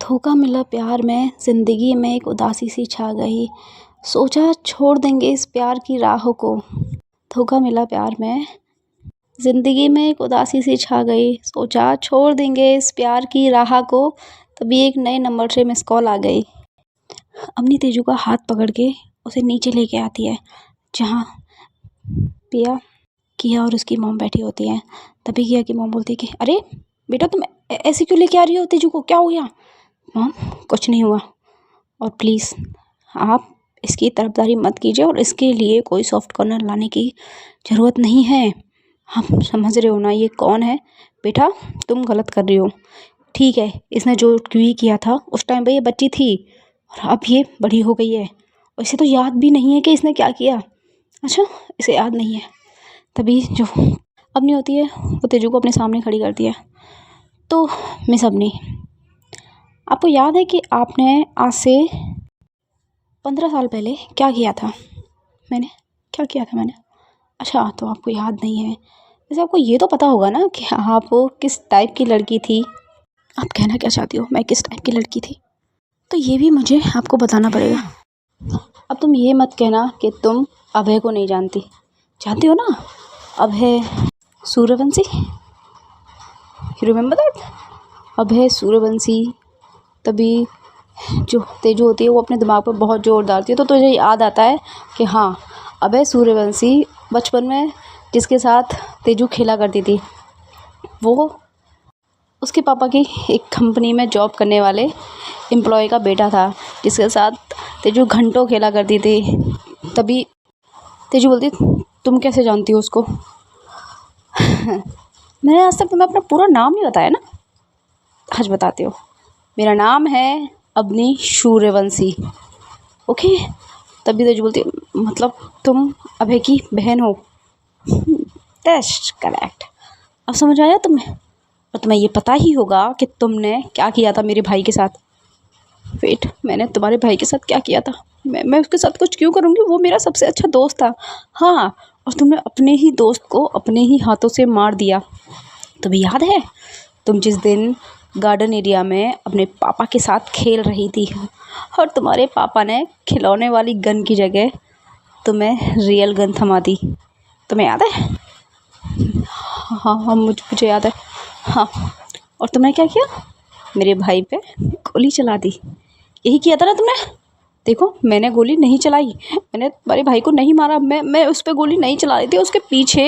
धोखा मिला प्यार में, ज़िंदगी में एक उदासी सी छा गई। सोचा छोड़ देंगे इस प्यार की राहों को। धोखा मिला प्यार में, ज़िंदगी में एक उदासी सी छा गई। सोचा छोड़ देंगे इस प्यार की राह को, तभी एक नए नंबर से मिस कॉल आ गई। अपनी तेजू का हाथ पकड़ के उसे नीचे लेके आती है, जहाँ पिया, किया और उसकी मॉम बैठी होती हैं। तभी किया की मॉम बोलती है कि अरे बेटा, तुम ऐसे क्यों लेके आ रही हो तेजू को, क्या हो गया? मॉम, कुछ नहीं हुआ, और प्लीज़ आप इसकी तरफदारी मत कीजिए, और इसके लिए कोई सॉफ्ट कॉर्नर लाने की ज़रूरत नहीं है। आप समझ रहे हो ना ये कौन है? बेटा, तुम गलत कर रही हो। ठीक है, इसने जो क्यों किया था उस टाइम पे ये बच्ची थी, और अब ये बड़ी हो गई है, और इसे तो याद भी नहीं है कि इसने क्या किया। अच्छा, इसे याद नहीं है। तभी जो अपनी होती है वो तेजू को अपने सामने खड़ी करती है। तो मिस अपनी, आपको याद है कि आपने आज से 15 साल पहले क्या किया था? मैंने क्या किया था मैंने? अच्छा, तो आपको याद नहीं है। वैसे आपको ये तो पता होगा ना कि आप किस टाइप की लड़की थी। आप कहना क्या चाहती हो, मैं किस टाइप की लड़की थी? तो ये भी मुझे आपको बताना पड़ेगा। अब तुम ये मत कहना कि तुम अभय को नहीं जानती। जानती हो ना, अभय सूर्यवंशी, यू रिमेंबर दैट? अभय सूर्यवंशी। तभी जो तेजू होती है वो अपने दिमाग पर बहुत जोर डालती है, तो तुझे याद आता है कि हाँ, अभय सूर्यवंशी बचपन में जिसके साथ तेजू खेला करती थी, वो उसके पापा की एक कंपनी में जॉब करने वाले एम्प्लॉय का बेटा था, जिसके साथ तेजू घंटों खेला करती थी। तभी तेजू बोलती, तुम कैसे जानती हो उसको? मैंने आज तक तुम्हें अपना पूरा नाम नहीं बताया ना, आज बताती हो। मेरा नाम है अवनी सूर्यवंशी, ओके? तभी तेजू बोलती, मतलब तुम अभय की बहन हो? That's correct. अब समझ आया तुम्हें? और तुम्हें ये पता ही होगा कि तुमने क्या किया था मेरे भाई के साथ। वेट, मैंने तुम्हारे भाई के साथ क्या किया था? मैं उसके साथ कुछ क्यों करूँगी? वो मेरा सबसे अच्छा दोस्त था। हाँ, और तुमने अपने ही दोस्त को अपने ही हाथों से मार दिया। तुम्हें याद है तुम जिस दिन गार्डन एरिया में अपने पापा के साथ खेल रही थी, और तुम्हारे पापा ने खिलौने वाली गन की जगह तुम्हें रियल गन थमा दी? तुम्हें याद है? हाँ, मुझे याद है। हाँ, और तुमने क्या किया? मेरे भाई पे गोली चला दी। यही किया था ना तुमने? देखो, मैंने गोली नहीं चलाई, मैंने तुम्हारे भाई को नहीं मारा। मैं उस पर गोली नहीं चला रही थी, उसके पीछे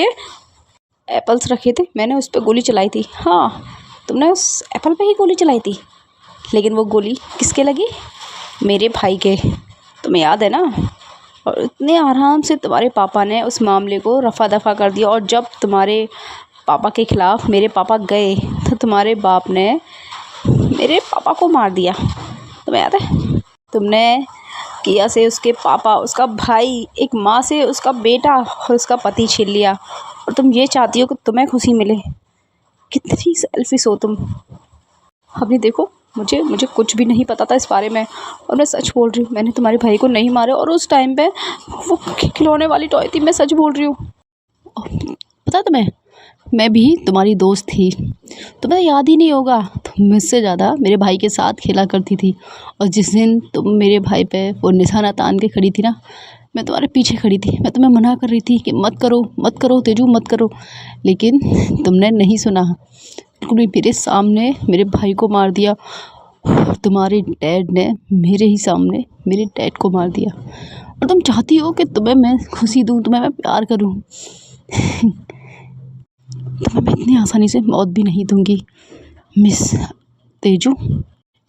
एप्पल्स रखे थे, मैंने उस पर गोली चलाई थी। हाँ, तुमने उस एप्पल पे ही गोली चलाई थी, लेकिन वो गोली किसके लगी? मेरे भाई के। तुम्हें याद है ना? और इतने आराम से तुम्हारे पापा ने उस मामले को रफ़ा दफ़ा कर दिया, और जब तुम्हारे पापा के ख़िलाफ़ मेरे पापा गए तो तुम्हारे बाप ने मेरे पापा को मार दिया। तुम्हें याद है? तुमने किया से उसके पापा, उसका भाई, एक माँ से उसका बेटा और उसका पति छीन लिया, और तुम ये चाहती हो कि तुम्हें खुशी मिले। कितनी सेल्फिश हो तुम। अभी देखो, मुझे कुछ भी नहीं पता था इस बारे में, और मैं सच बोल रही हूँ, मैंने तुम्हारे भाई को नहीं मारा, और उस टाइम पे वो खिलौने वाली टॉय थी। मैं सच बोल रही हूँ। पता तुम्हें, मैं भी तुम्हारी दोस्त थी, तुम्हें याद ही नहीं होगा। तुम मुझसे ज़्यादा मेरे भाई के साथ खेला करती थी, और जिस दिन तुम मेरे भाई पे वो निशाना तान के खड़ी थी ना, मैं तुम्हारे पीछे खड़ी थी। मैं तुम्हें मना कर रही थी कि मत करो तेजू, मत करो, लेकिन तुमने नहीं सुना। बिल्कुल भी मेरे सामने मेरे भाई को मार दिया, और तुम्हारे डैड ने मेरे ही सामने मेरे डैड को मार दिया। और तुम चाहती हो कि तुम्हें मैं खुशी दूँ, तुम्हें मैं प्यार करूँ। तुम्हें मैं इतनी आसानी से मौत भी नहीं दूंगी मिस तेजू।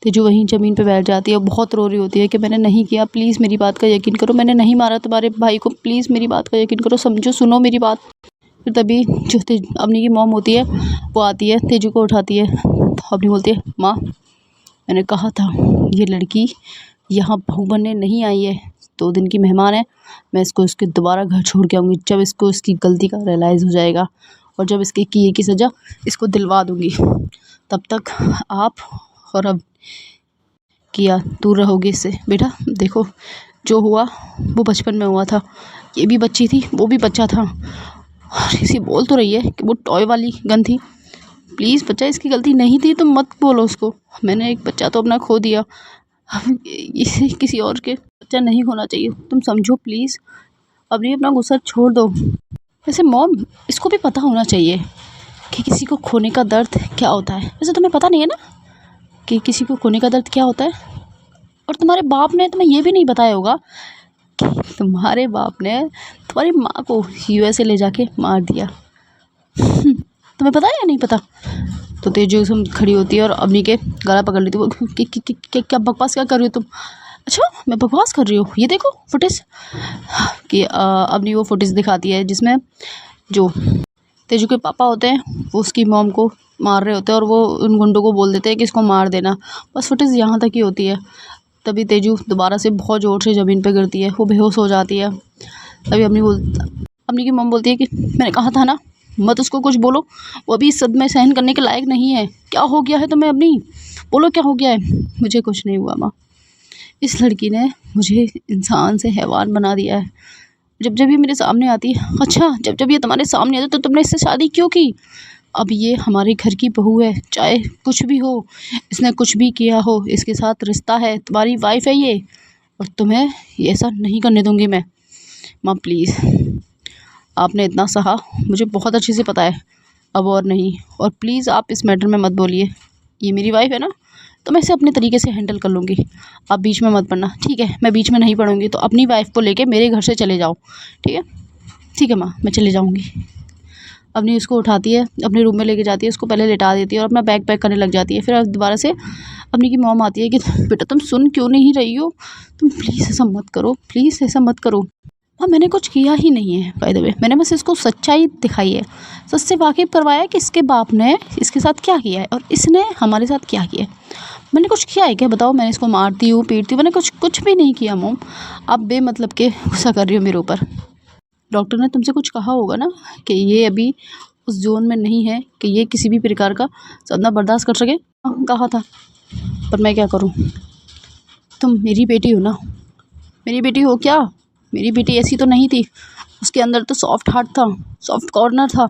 तेजू वहीं ज़मीन पे बैठ जाती है और बहुत रो रही होती है कि मैंने नहीं किया, प्लीज़ मेरी बात का यकीन करो, मैंने नहीं मारा तुम्हारे भाई को, प्लीज़ मेरी बात का यकीन करो, समझो, सुनो मेरी बात। फिर तभी जो अपनी की मॉम होती है वो आती है, तेजू को उठाती है। अपनी बोलती है, माँ, मैंने कहा था ये लड़की यहाँ बहू बनने नहीं आई है, 2 दिन की मेहमान है। मैं इसको इसके दोबारा घर छोड़ के आऊँगी, जब इसको इसकी गलती का रियलाइज़ हो जाएगा, और जब इसके किए की सज़ा इसको दिलवा दूँगी। तब तक आप और अब किया दूर रहोगे इससे। बेटा देखो, जो हुआ वो बचपन में हुआ था, ये भी बच्ची थी, वो भी बच्चा था, और इसी बोल तो रही है कि वो टॉय वाली गन थी। प्लीज़ बच्चा इसकी गलती नहीं थी, तुम मत बोलो उसको। मैंने एक बच्चा तो अपना खो दिया, अब इसे किसी और के बच्चा नहीं खोना चाहिए, तुम समझो प्लीज़। अभी अपना गुस्सा छोड़ दो। वैसे मॉम, इसको भी पता होना चाहिए कि किसी को खोने का दर्द क्या होता है। वैसे तुम्हें पता नहीं है ना कि किसी को खोने का दर्द क्या होता है? और तुम्हारे बाप ने तुम्हें ये भी नहीं बताया होगा कि तुम्हारे बाप ने तुम्हारी माँ को यूएसए ले जाके मार दिया। तुम्हें पता है या नहीं पता? तो तेजू एकदम खड़ी होती है और अवनी के गला पकड़ लेती है। वो क्या बकवास क्या कर रही हो तुम? अच्छा, मैं बकवास कर रही हूँ? ये देखो फुटेज कि अवनी वो फुटेज दिखाती है जिसमें जो तेजू के पापा होते हैं वो उसकी मॉम को मार रहे होते हैं और वो उन गुंडों को बोल देते हैं कि इसको मार देना। बस फुटेज यहाँ तक ही होती है। तभी तेजू दोबारा से बहुत ज़ोर से ज़मीन पर गिरती है, वो बेहोश हो जाती है। तभी अवनी की मॉम बोलती है कि मैंने कहा था ना मत उसको कुछ बोलो, वो अभी इस सदमे सहन करने के लायक नहीं है। क्या हो गया है तुम्हें अवनी? बोलो क्या हो गया है? मुझे कुछ नहीं हुआ माँ, इस लड़की ने मुझे इंसान से हैवान बना दिया है। जब जब ये मेरे सामने आती है, अच्छा जब जब ये तुम्हारे सामने आती है तो तुमने इससे शादी क्यों की? अब ये हमारे घर की बहू है, चाहे कुछ भी हो, इसने कुछ भी किया हो, इसके साथ रिश्ता है, तुम्हारी वाइफ है ये, और तुम्हें ये ऐसा नहीं करने दूंगी मैं। माँ प्लीज़, आपने इतना सहा, मुझे बहुत अच्छे से पता है, अब और नहीं। और प्लीज़ आप इस मैटर में मत बोलिए, ये मेरी वाइफ है ना, तो मैं इसे अपने तरीके से हैंडल कर लूँगी। आप बीच में मत पड़ना, ठीक है? मैं बीच में नहीं पड़ूंगी, तो अपनी वाइफ को लेके मेरे घर से चले जाओ, ठीक है? ठीक है माँ, मैं चले जाऊँगी। अपनी उसको उठाती है, अपने रूम में लेके जाती है, उसको पहले लिटा देती है और अपना बैग पैक करने लग जाती है। फिर दोबारा से अपनी की मॉम आती है कि बेटा तुम सुन क्यों नहीं रही हो? तुम प्लीज़ ऐसा मत करो, प्लीज़ ऐसा मत करो। हाँ, मैंने कुछ किया ही नहीं है बाय द वे, मैंने बस इसको सच्चाई दिखाई है, सच से वाकिफ़ करवाया कि इसके बाप ने इसके साथ क्या किया है और इसने हमारे साथ क्या किया है। मैंने कुछ किया है क्या बताओ? मैंने इसको मारती हूँ, पीटती हूँ, मैंने कुछ भी नहीं किया मॉम। आप बेमतलब के गुस्सा कर रही हो मेरे ऊपर। डॉक्टर ने तुमसे कुछ कहा होगा ना कि ये अभी उस जोन में नहीं है कि ये किसी भी प्रकार का सदमा बर्दाश्त कर सके। हाँ, कहा था, पर मैं क्या करूँ? तुम मेरी बेटी हो ना, मेरी बेटी हो क्या? मेरी बेटी ऐसी तो नहीं थी, उसके अंदर तो सॉफ्ट हार्ट था, सॉफ्ट कॉर्नर था,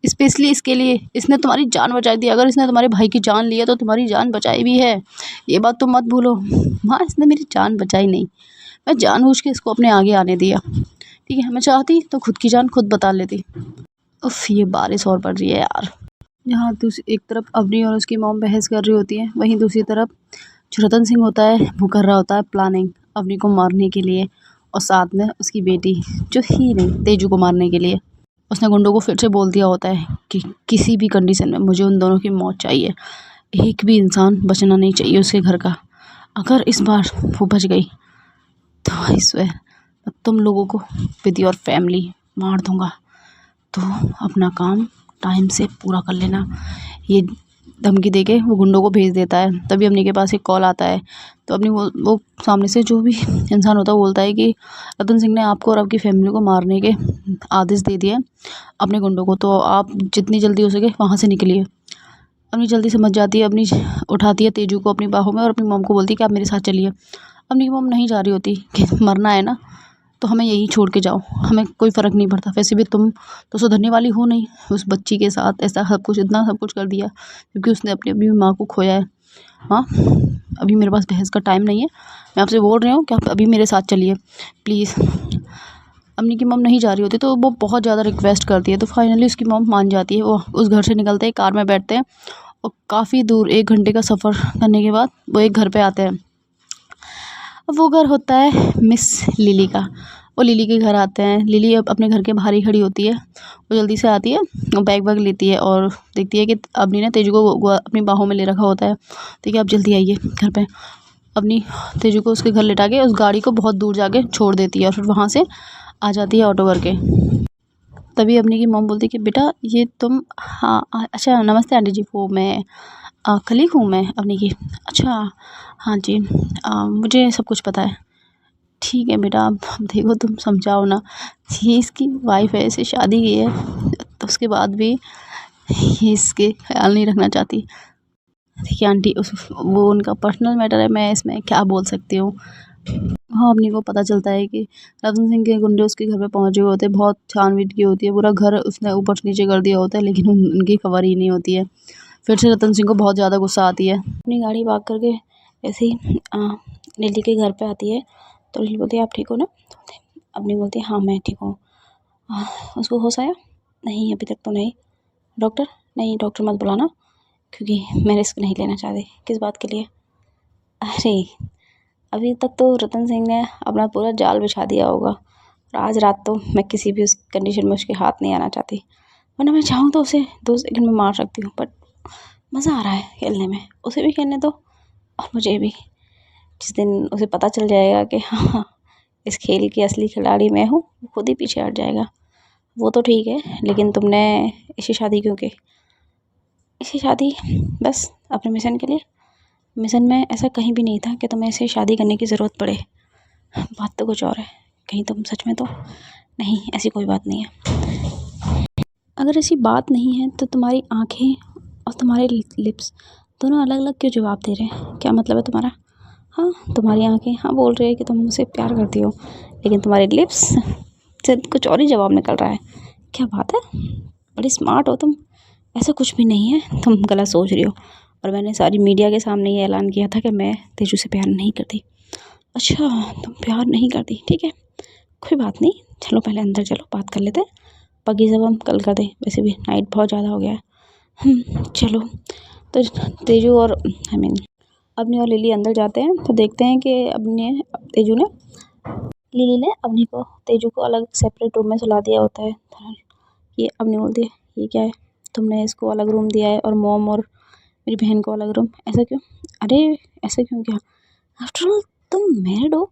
स्पेशली इसके लिए इसने तुम्हारी जान बचाई थी। अगर इसने तुम्हारे भाई की जान ली है तो तुम्हारी जान बचाई भी है, ये बात तुम मत भूलो। माँ, इसने मेरी जान बचाई नहीं, मैं जानबूझ के इसको अपने आगे आने दिया, ठीक है? मैं चाहती तो खुद की जान खुद बता लेती। उफ, ये बारिश और पड़ रही है यार। यहाँ दूसरी एक तरफ अवनी और उसकी मॉम बहस कर रही होती है, वहीं दूसरी तरफ जो रतन सिंह होता है वो कर रहा होता है प्लानिंग अवनी को मारने के लिए, और साथ में उसकी बेटी जो ही नहीं तेजू को मारने के लिए। उसने गुंडों को फिर से बोल दिया होता है कि किसी भी कंडीशन में मुझे उन दोनों की मौत चाहिए, एक भी इंसान बचना नहीं चाहिए उसके घर का। अगर इस बार वो बच गई तो आई स्वेयर तुम लोगों को विद योर फैमिली मार दूंगा, तो अपना काम टाइम से पूरा कर लेना। ये धमकी देके वो गुंडों को भेज देता है। तभी अवनी के पास एक कॉल आता है, तो अपनी वो सामने से जो भी इंसान होता है वो बोलता है कि रतन सिंह ने आपको और आपकी फैमिली को मारने के आदेश दे दिए अपने गुंडों को, तो आप जितनी जल्दी हो सके वहाँ से निकलिए। अवनी जल्दी समझ जाती है, अपनी उठाती है तेजू को अपनी बाहों में और अपनी मॉम को बोलती है कि आप मेरे साथ चलिए। अवनी की मॉम नहीं जा रही होती कि मरना है ना तो हमें यहीं छोड़ के जाओ, हमें कोई फ़र्क नहीं पड़ता, वैसे भी तुम तो सुधरने वाली हो नहीं। उस बच्ची के साथ ऐसा सब कुछ, इतना सब कुछ कर दिया क्योंकि उसने अपनी माँ को खोया है। हाँ, अभी मेरे पास बहस का टाइम नहीं है, मैं आपसे बोल रही हूँ कि आप अभी मेरे साथ चलिए प्लीज़। अम्मी की मॉम नहीं जा रही होती तो वो बहुत ज़्यादा रिक्वेस्ट करती है, तो फाइनली उसकी मॉम मान जाती है। वो उस घर से निकलते हैं, कार में बैठते हैं और काफ़ी दूर 1 घंटे का सफ़र करने के बाद वो एक घर पे आते हैं। वो घर होता है मिस लिली का। वो लिली के घर आते हैं। लिली अब अपने घर के बाहर ही खड़ी होती है। वो जल्दी से आती है, बैग वैग लेती है और देखती है कि अवनी ने तेजू को अपनी बाहों में ले रखा होता है। ठीक है, आप जल्दी आइए घर पे। अवनी तेजू को उसके घर लेटा के उस गाड़ी को बहुत दूर जाके छोड़ देती है और फिर वहाँ से आ जाती है ऑटो करके। तभी अवनी की मॉम बोलती है कि बेटा ये तुम, हाँ अच्छा नमस्ते आंटी जी, वो मैं कलीग हूँ मैं अवनी की। अच्छा हाँ जी, मुझे सब कुछ पता है। ठीक है बेटा, अब देखो तुम समझाओ ना, ये इसकी वाइफ है, इसे शादी की है तो उसके बाद भी ये इसके ख्याल नहीं रखना चाहती। देखिए आंटी, वो उनका पर्सनल मैटर है, मैं इसमें क्या बोल सकती हूँ। हाँ, अपने को पता चलता है कि रतन सिंह के गुंडे उसके घर पे पहुँचे हुए होते हैं, बहुत छानबीन की होती है, पूरा घर उसने ऊपर से नीचे कर दिया होता है, लेकिन उनकी खबर ही नहीं होती है। फिर से रतन सिंह को बहुत ज़्यादा गुस्सा आती है, अपनी गाड़ी भाग करके ऐसे ही लिली के घर पे आती है। तो लिली बोलती है आप ठीक हो ना? अपनी बोलती है हाँ मैं ठीक हूँ। उसको होश आया? नहीं अभी तक तो नहीं। डॉक्टर? नहीं डॉक्टर मत बुलाना, क्योंकि मैं रिस्क नहीं लेना चाहती। किस बात के लिए? अरे अभी तक तो रतन सिंह ने अपना पूरा जाल बिछा दिया होगा, और आज रात तो मैं किसी भी उस कंडीशन में उसके हाथ नहीं आना चाहती, वरना मैं चाहूँ तो उसे 2 सेकंड में मार सकती हूँ। बट मज़ा आ रहा है खेलने में, उसे भी खेलने दो और मुझे भी। जिस दिन उसे पता चल जाएगा कि हाँ इस खेल की असली खिलाड़ी मैं हूँ, वो खुद ही पीछे हट जाएगा। वो तो ठीक है, लेकिन तुमने इसे शादी क्यों की? इसे शादी बस अपने मिशन के लिए। मिशन में ऐसा कहीं भी नहीं था कि तुम्हें इसे शादी करने की ज़रूरत पड़े। बात तो कुछ और है, कहीं तुम सच में तो नहीं, ऐसी कोई बात नहीं है। अगर ऐसी बात नहीं है तो तुम्हारी आंखें और तुम्हारे लिप्स दोनों अलग अलग क्यों जवाब दे रहे हैं? क्या मतलब है तुम्हारा? हाँ तुम्हारी आंखें हाँ बोल रही है कि तुम मुझसे प्यार करती हो, लेकिन तुम्हारे लिप्स से कुछ और ही जवाब निकल रहा है। क्या बात है, बड़ी स्मार्ट हो तुम। ऐसा कुछ भी नहीं है, तुम गलत सोच रही हो। और मैंने सारी मीडिया के सामने ये ऐलान किया था कि मैं तेजू से प्यार नहीं करती। अच्छा तुम प्यार नहीं करती, ठीक है कोई बात नहीं, चलो पहले अंदर चलो बात कर लेते हैं, बाकी सब हम कल कर दें, वैसे भी नाइट बहुत ज़्यादा हो गया है। चलो। तो तेजू और अपनी और लिली अंदर जाते हैं तो देखते हैं कि लिली ने अपनी को तेजू को अलग सेपरेट रूम में सुला दिया होता है। ये अपनी बोलती है ये क्या है, तुमने इसको अलग रूम दिया है और मॉम और मेरी बहन को अलग रूम, ऐसा क्यों? अरे ऐसा क्यों क्या, आफ्टर ऑल तुम मैरिड हो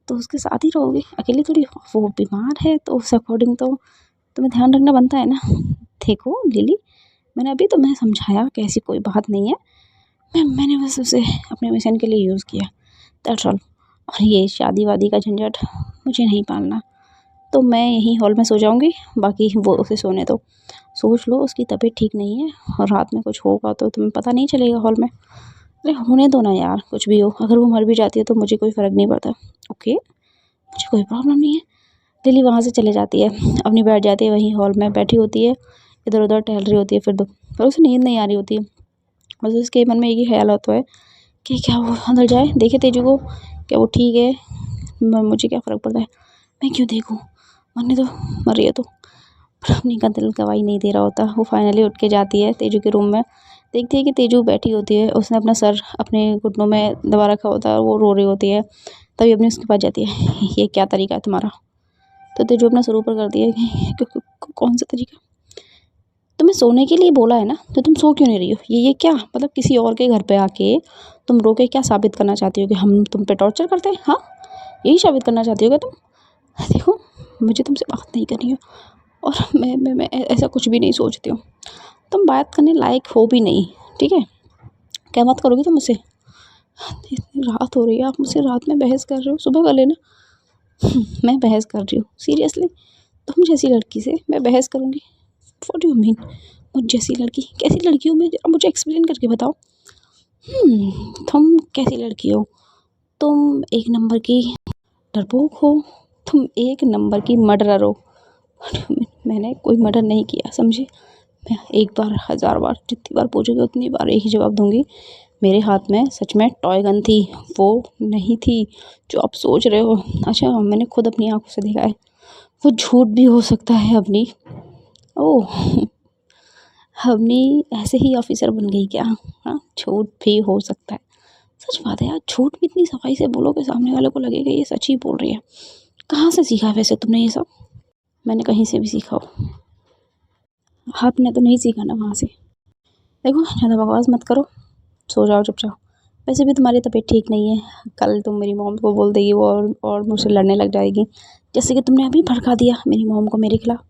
तो उसके साथ ही रहोगे, अकेली थोड़ी। वो बीमार है तो उस अकॉर्डिंग तो तुम्हें ध्यान रखना बनता है ना। देखो लिली, मैंने अभी तुम्हें समझाया कि ऐसी कोई बात नहीं है, मैंने बस उसे अपने मिशन के लिए यूज़ किया, दैट्स ऑल। और ये शादी वादी का झंझट मुझे नहीं पालना, तो मैं यहीं हॉल में सो जाऊंगी, बाकी वो उसे सोने दो। सोच लो उसकी तबीयत ठीक नहीं है और रात में कुछ होगा तो तुम्हें पता नहीं चलेगा हॉल में। अरे होने दो ना यार, कुछ भी हो, अगर वो मर भी जाती है तो मुझे कोई फ़र्क नहीं पड़ता। ओके मुझे कोई प्रॉब्लम नहीं है। लिली वहाँ से चले जाती है, अपनी बैठ जाती है, वहीं हॉल में बैठी होती है, इधर उधर टहल रही होती है। फिर उसे नींद नहीं आ रही होती है, बस उसके मन में एक ही ख्याल होता है कि क्या वो अंदर जाए देखे तेजू को, क्या वो ठीक है, मुझे क्या फ़र्क पड़ता है, मैं क्यों देखूँ, मरने दो, मर रही है तो। पर अपनी का दिल गवाही नहीं दे रहा होता। वो फाइनली उठ के जाती है तेजू के रूम में, देखती है कि तेजू बैठी होती है, उसने अपना सर अपने घुटनों में दबा रखा होता है और वो रो रही होती है। तभी अपनी उसके पास जाती है, ये क्या तरीका है तुम्हारा? तो तेजू अपना सर ऊपर करती है कौन सा तरीका? तुम्हें सोने के लिए बोला है ना, तो तुम सो क्यों नहीं रही हो? ये क्या मतलब, किसी और के घर पे आके तुम रो के क्या साबित करना चाहती हो कि हम तुम पे टॉर्चर करते हैं? हाँ यही साबित करना चाहती हो क्या तुम? देखो मुझे तुमसे बात नहीं करनी है, और मैं ऐसा कुछ भी नहीं सोचती हूँ, तुम बात करने लायक हो भी नहीं, ठीक है? क्या बात करोगी तुम मुझसे? इतनी रात हो रही है, आप मुझसे रात में बहस कर रहे हो, सुबह कर लेना। मैं बहस कर रही हूँ सीरियसली? तुम जैसी लड़की से मैं बहस करूँगी? What do you mean? मुझ जैसी लड़की? कैसी लड़की हूँ मैं, जरा मुझे एक्सप्लेन करके बताओ। तुम कैसी लड़की हो? तुम एक नंबर की डरपोक हो, तुम एक नंबर की मर्डरर हो। मैंने कोई मर्डर नहीं किया, समझे? मैं एक बार 1000 बार, जितनी बार पूछोगे उतनी बार एक ही जवाब दूंगी, मेरे हाथ में सच में टॉय गन थी, वो नहीं थी जो आप सोच रहे हो। अच्छा मैंने खुद अपनी आंखों से देखा है, वो झूठ भी हो सकता है अपनी। ओह अपनी ऐसे ही ऑफिसर बन गई क्या? हाँ झूठ भी हो सकता है, सच बात है यार, झूठ भी इतनी सफाई से बोलोगे सामने वाले को लगेगा ये सच ही बोल रही है। कहाँ से सीखा है वैसे तुमने ये सब? मैंने कहीं से भी सीखा हो, आपने तो नहीं सीखा ना वहाँ से। देखो ज़्यादा बकवास मत करो, सो जाओ चुपचाप। वैसे भी तुम्हारी तबीयत ठीक नहीं है, कल तुम मेरी मॉम को बोल देगी वो और मुझसे लड़ने लग जाएगी, जैसे कि तुमने अभी भड़का दिया मेरी मॉम को मेरे खिलाफ।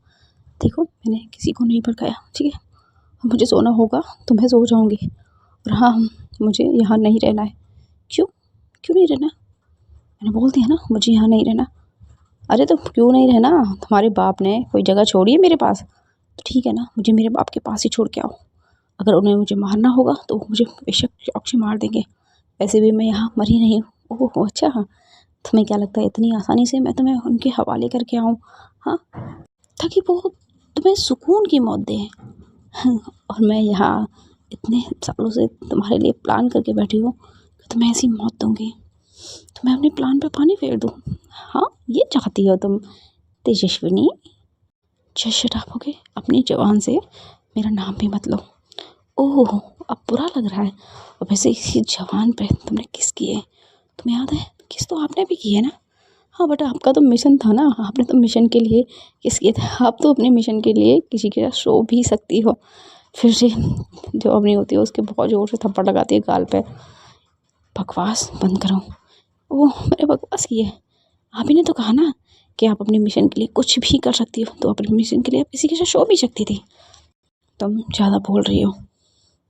देखो मैंने किसी को नहीं भड़काया, ठीक है? अब मुझे सोना होगा तो मैं सो जाऊँगी, और हाँ मुझे यहाँ नहीं रहना है। क्यों? क्यों नहीं रहना? मैंने बोल दिया ना मुझे यहाँ नहीं रहना। अरे तो क्यों नहीं रहना, तुम्हारे बाप ने कोई जगह छोड़ी है मेरे पास? तो ठीक है ना, मुझे मेरे बाप के पास ही छोड़ के आओ। अगर उन्हें मुझे मारना होगा तो वो मुझे बेशक शौक से मार देंगे, वैसे भी मैं यहाँ मरी नहीं हूँ। ओह अच्छा हाँ, तुम्हें क्या लगता है इतनी आसानी से मैं तुम्हें उनके हवाले करके आऊँ? हाँ, ताकि वो तुम्हें सुकून की मौत दें। और मैं यहाँ इतने सालों से तुम्हारे लिए प्लान करके बैठी हूँ कि तुम्हें ऐसी मौत दूँगी, तो मैं अपने प्लान पे पानी फेर दूँ? हाँ, ये चाहती हो तुम Tejaswini? Just shut up, okay? अपनी ज़ुबान से मेरा नाम भी मत लो। ओह, अब बुरा लग रहा है। और वैसे इसी ज़बान पे तुमने किस किए, तुम्हें याद है? किस तो आपने भी किए ना? हाँ, बट आपका तो मिशन था ना, आपने तो मिशन के लिए किस किए थे। आप तो अपने मिशन के लिए किसी के साथ सो भी सकती हो। फिर से जो अपनी होती है उसके बहुत ज़ोर से थप्पड़ लगाती है गाल पे। बकवास बंद करो। ओह, मैंने बकवास की है? आप ही ने तो कहा ना कि आप अपने मिशन के लिए कुछ भी कर सकती हो, तो अपने मिशन के लिए आप किसी के साथ सो भी सकती थी। तुम ज़्यादा बोल रही हो।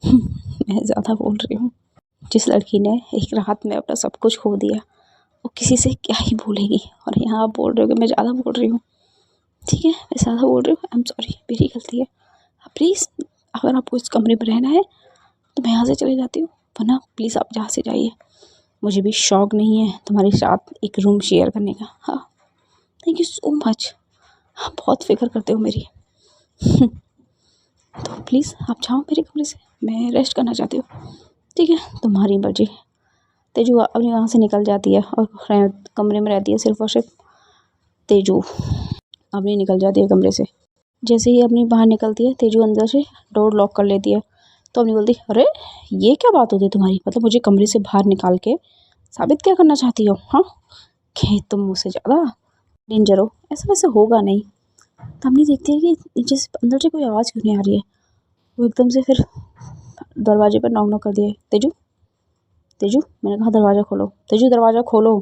मैं ज़्यादा बोल रही हूँ? जिस लड़की ने एक रात में अपना सब कुछ खो दिया, वो किसी से क्या ही बोलेगी? और यहाँ आप बोल रहे हो कि मैं ज़्यादा बोल रही हूँ। ठीक है, मैं ज़्यादा बोल रही हूँ, आई एम सॉरी, मेरी गलती है। आप प्लीज़, अगर आपको इस कमरे में रहना है तो मैं यहाँ से चली जाती हूँ, वरना प्लीज़ आप यहाँ से जाइए। मुझे भी शौक़ नहीं है तुम्हारे साथ एक रूम शेयर करने का। हाँ, थैंक यू सो मच, आप बहुत फ़िक्र करते हो मेरी। तो प्लीज़ आप जाओ मेरे कमरे से, मैं रेस्ट करना चाहती हूँ। ठीक है, तुम्हारी मर्ज़ी। तेजू अपनी वहाँ से निकल जाती है और कमरे में रहती है सिर्फ़ और सिर्फ तेजू। अपनी निकल जाती है कमरे से। जैसे ही अपनी बाहर निकलती है, तेजू अंदर से डोर लॉक कर लेती है। तो अपनी बोलती है, अरे ये क्या बात होती है तुम्हारी? मतलब मुझे कमरे से बाहर निकाल के साबित क्या करना चाहती हो? हाँ, कि तुम मुझसे ज़्यादा डेंजर हो? ऐसा वैसे होगा नहीं। तो अपनी देखती है कि नीचे से अंदर से कोई आवाज़ क्यों नहीं आ रही है। वो एकदम से फिर दरवाजे पर नॉक कर दिया। तेजू, तेजू, मैंने कहा दरवाज़ा खोलो। तेजू, दरवाज़ा खोलो।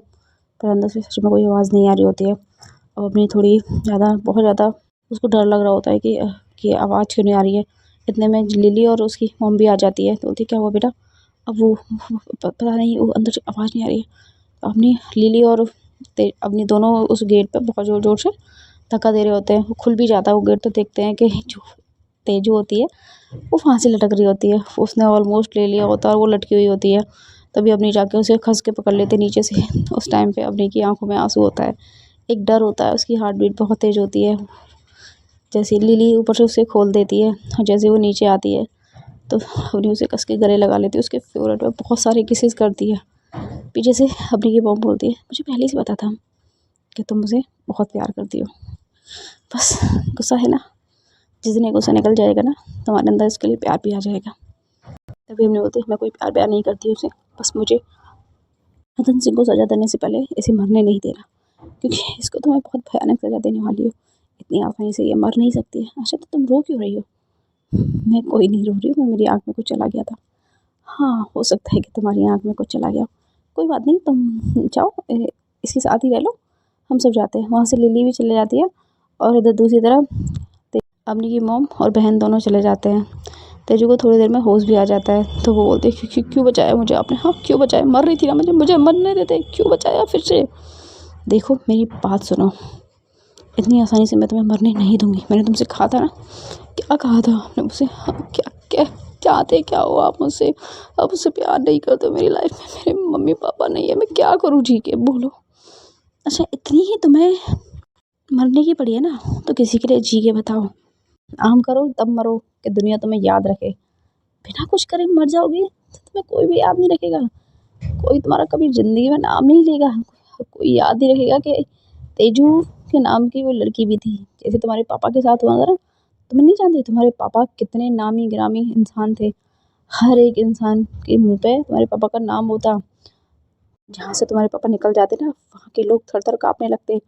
पर अंदर से सच में कोई आवाज़ नहीं आ रही होती है। और अपनी थोड़ी ज़्यादा, बहुत ज़्यादा उसको डर लग रहा होता है कि आवाज़ क्यों नहीं आ रही है। इतने में लिली और उसकी मॉम भी आ जाती है। तो बोलती, क्या हुआ बेटा? अब वो पता नहीं, वो अंदर से आवाज़ नहीं आ रही है। तो अपनी लिली और अपनी दोनों उस गेट पे बहुत ज़ोर ज़ोर से धक्का दे रहे होते हैं। वो खुल भी जाता है वो गेट। तो देखते हैं कि जो तेजू होती है वो फांसी लटक रही होती है। उसने ऑलमोस्ट ले लिया होता है और वो लटकी हुई होती है। तभी अपनी जाके उसे खस के पकड़ लेते नीचे से। उस टाइम पे अपनी की आंखों में आंसू होता है, एक डर होता है, उसकी हार्ट बीट बहुत तेज़ होती है। जैसे लिली ऊपर से उसे खोल देती है और जैसे वो नीचे आती है तो अपनी उसे कस के गले लगा लेती है, उसके फेवरेट में बहुत सारे किसेस करती है। पीछे से अपनी की मॉम बोलती है, मुझे पहले से पता था कि तुम मुझे बहुत प्यार करती हो। बस गुस्सा है ना, जिस दिन ये गुस्सा निकल जाएगा ना, तुम्हारे अंदर इसके लिए प्यार भी आ जाएगा। तभी हमने बोलती, मैं कोई प्यार नहीं करती हूँ उसे, बस मुझे मदन सिंह को सज़ा देने से पहले इसे मरने नहीं देना, क्योंकि इसको तो मैं बहुत भयानक सज़ा देने वाली हूँ। इतनी आसानी से ये मर नहीं सकती है। अच्छा, तो तुम रो क्यों रही हो? मैं कोई नहीं रो रही हूँ, मेरी आँख में कुछ चला गया था। हाँ, हो सकता है कि तुम्हारी आँख में कुछ चला गया हो। कोई बात नहीं, तुम जाओ, इसके साथ ही रह लो, हम सब जाते हैं। वहाँ से लिली भी चले जाती है और इधर दूसरी तरफ अपनी की मॉम और बहन दोनों चले जाते हैं। तेजू को थोड़ी देर में होश भी आ जाता है। तो वो बोलती है, क्यों बचाया मुझे आपने? हाँ, क्यों बचाया? मर रही थी ना, मुझे मरने देते, क्यों बचाया फिर से? देखो मेरी बात सुनो, इतनी आसानी से मैं तुम्हें मरने नहीं दूंगी। मैंने तुमसे कहा था ना। क्या कहा था आपने मुझसे? हाँ, क्या क्या चाहते क्या हो आप मुझसे? आप मुझसे प्यार नहीं करते हो। मेरी लाइफ में मेरे मम्मी पापा नहीं है, मैं क्या करूँ जी के? बोलो। अच्छा, इतनी ही तुम्हें मरने की पड़ी है ना, तो किसी के लिए जी के बताओ। आम करो तब मरो, कि दुनिया तुम्हें याद रखे। बिना कुछ करे मर जाओगे तो तुम्हें कोई भी याद नहीं रखेगा। कोई तुम्हारा कभी ज़िंदगी में नाम नहीं लेगा। कोई याद नहीं रखेगा कि तेजू के नाम की वो लड़की भी थी। जैसे तुम्हारे पापा के साथ हुआ था ना, तुम्हें नहीं जानते तुम्हारे पापा कितने नामी गिरामी इंसान थे। हर एक इंसान के मुँह पे तुम्हारे पापा का नाम होता। जहाँ से तुम्हारे पापा निकल जाते ना, वहाँ के लोग थर-थर काँपने लगते,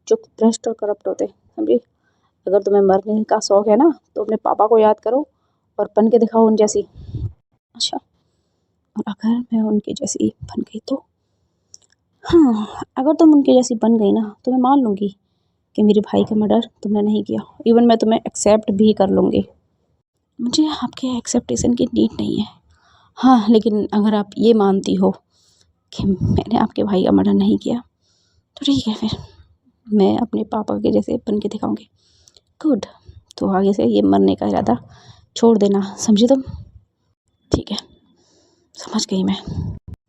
जो भ्रष्ट और करप्ट होते, समझी? अगर तुम्हें मरने का शौक़ है ना, तो अपने पापा को याद करो और बन के दिखाओ उन जैसी। अच्छा, और अगर मैं उनकी जैसी बन गई तो? हाँ, अगर तुम उनके जैसी बन गई ना, तो मैं मान लूँगी कि मेरे भाई का मर्डर तुमने नहीं किया। इवन मैं तुम्हें एक्सेप्ट भी कर लूँगी। मुझे आपके एक्सेप्टेशन की नीड नहीं है। हाँ, लेकिन अगर आप ये मानती हो कि मैंने आपके भाई का मर्डर नहीं किया, तो ठीक है, फिर मैं अपने पापा के जैसे बन के दिखाऊँगी। गुड। तो आगे से ये मरने का इरादा छोड़ देना, समझी तुम? ठीक है, समझ गई मैं।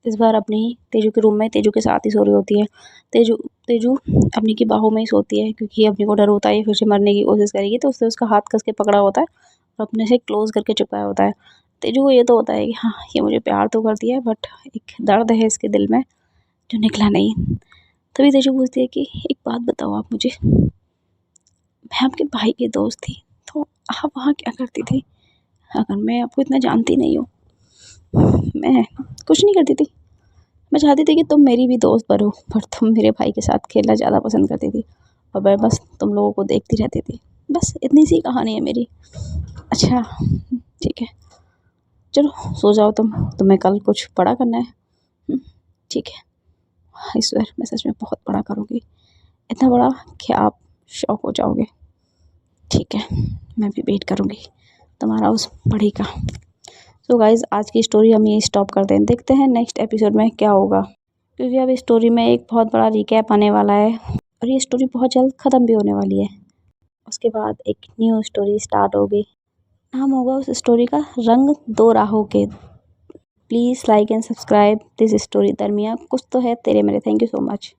इस बार अपनी तेजू के रूम में तेजू के साथ ही सो रही होती है। तेजू तेजू अपनी की बाहों में ही सोती है क्योंकि अपनी को डर होता है फिर से मरने की कोशिश करेगी, तो उससे उसका हाथ कस के पकड़ा होता है और अपने से क्लोज करके चिपकाया होता है। तेजू को ये तो होता है कि हाँ ये मुझे प्यार तो करती है, बट एक दर्द है इसके दिल में जो निकला नहीं। तभी तेजू पूछती है कि एक बात बताओ आप मुझे, मैं आपके भाई की दोस्त थी तो आप वहाँ क्या करती थी? अगर मैं आपको इतना जानती नहीं हूँ, मैं कुछ नहीं करती थी। मैं चाहती थी कि तुम मेरी भी दोस्त बनो, पर तुम मेरे भाई के साथ खेलना ज़्यादा पसंद करती थी और मैं बस तुम लोगों को देखती रहती थी। बस इतनी सी कहानी है मेरी। अच्छा ठीक है, चलो सो जाओ तुम्हें कल कुछ बड़ा करना है। ठीक है, आई स्वेयर मैं सच में बहुत बड़ा करूँगी, इतना बड़ा कि आप शॉक हो जाओगे। ठीक है, मैं भी वेट करूँगी तुम्हारा उस बड़ी का। सो गाइज़ आज की स्टोरी हम यहीं स्टॉप करते हैं, देखते हैं नेक्स्ट एपिसोड में क्या होगा, क्योंकि अब इस स्टोरी में एक बहुत बड़ा रिकैप आने वाला है और ये स्टोरी बहुत जल्द ख़त्म भी होने वाली है। उसके बाद एक न्यू स्टोरी स्टार्ट होगी, नाम होगा उस स्टोरी का रंग दो राहों के। Please like and subscribe this story. दरमिया कुछ तो है तेरे मेरे। Thank you so much.